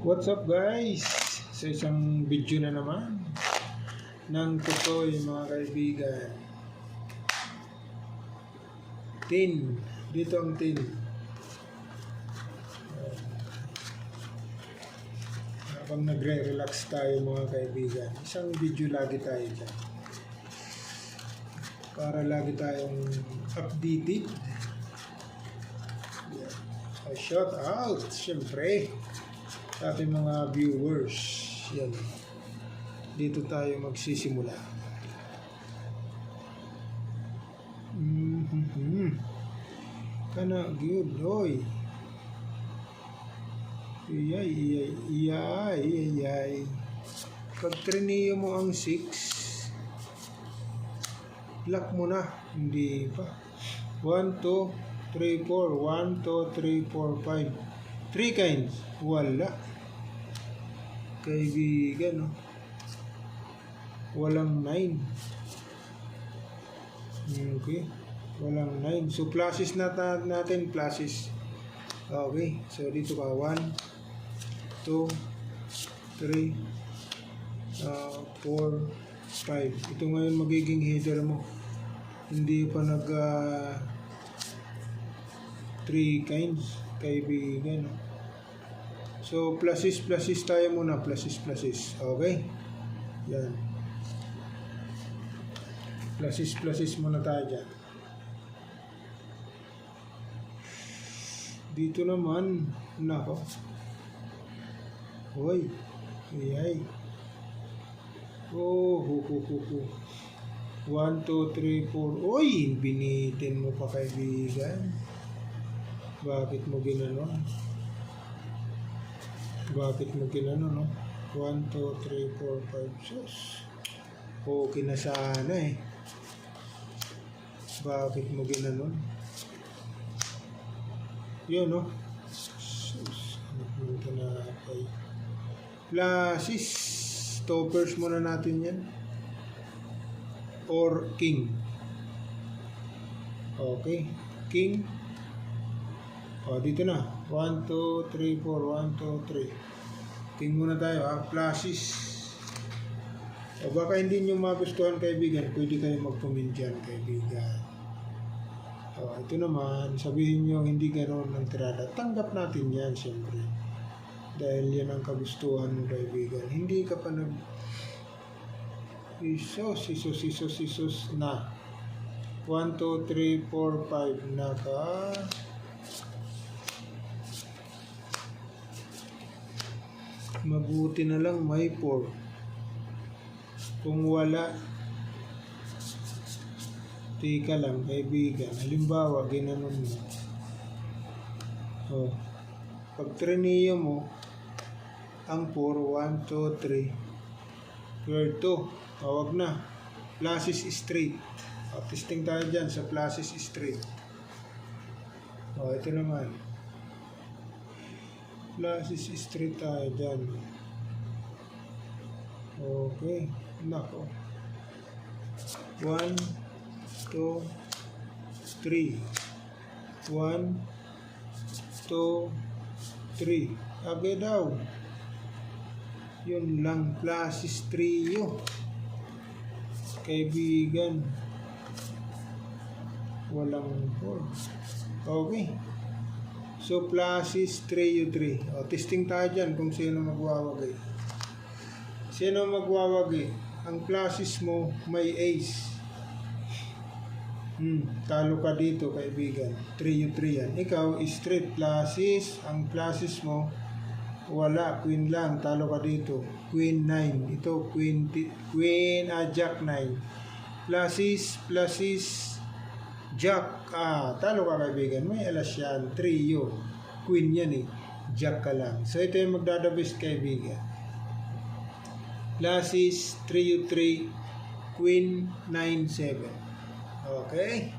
What's up guys? Sa isang video na naman ng tutoy mga kaibigan. Tin. Dito ang tin. Habang nagre-relax tayo mga kaibigan, isang video lagi tayo dyan. Para lagi tayong updated. Shout out syempre sa ating mga viewers. Yan. Dito tayo magsisimula. Kana good oy. Iyay. Pag triniyo mo ang 6, lock mo na. Hindi pa. 1, 2, 3, 4. 1, 2, 3, 4, 5. 3 kinds. Wala. Kaibigan, no? Walang 9. Okay. Walang 9. So, pluses natin. Pluses. Okay. So, dito ka. 1, 2, 3, 4, 5. Ito ngayon magiging header mo. Hindi pa nag 3 kinds. Kaibigan, no? So, pluses tayo muna. Pluses. Okay? Yan. Pluses muna tayo dyan. Dito naman, nako. Hoy. Iyay. Oh, 1, 2, 3, 4. Uy, binitin mo pa kaibigan. Bakit mo ginanon? No? 1, 2, 3, 4, 5, 6. Okay na sana eh. Bakit mo ginanon? Yun, no? Sus. Ano na kay pluses. Stoppers muna natin yan. Or king. Okay. King. O, dito na. 1, 2, 3, 4. 1, 2, 3. King muna tayo, ha? Pluses. O, baka hindi nyo magustuhan, kaibigan. Pwede kayo mag-comment dyan, kaibigan. O, ito naman. Sabihin nyo, hindi ganoon ang tirada. Tanggap natin yan, siyempre. Dahil yan ang kagustuhan ng kaibigan. Hindi ka pa nag... Isos na. 1, 2, 3, 4, 5. Naka... Mabuti na lang may 4. Kung wala, tika lang kaibigan. Halimbawa, ginanon mo. Oh. Pag triniyo mo, ang 4, 1, 2, 3. Where 2? Tawag na. Pluses straight. O, testing tayo dyan sa pluses straight. O, ito naman. Pluses straight tayo dyan. Okay. Nako. 1, 2, 3. 1, 2, 3. Agad daw. Yun lang. Pluses 3 yun. Kaibigan. Walang 4. Okay. So, pluses 3 3. O, testing tayo dyan kung sino magwawagay. Sino magwawagay? Ang pluses mo, may ace. Talo ka dito, kaibigan. 3 3 yan. Ikaw, straight pluses. Ang pluses mo, wala. Queen lang. Talo ka dito. Queen 9. Ito, Jack 9. Pluses. Jack, talo ka kaibigan. May alas yan. Trio. Queen yan eh. Jack ka lang. So, ito yung magdadabis kaibigan. Pluses, trio 3, Queen 9, 7. Okay?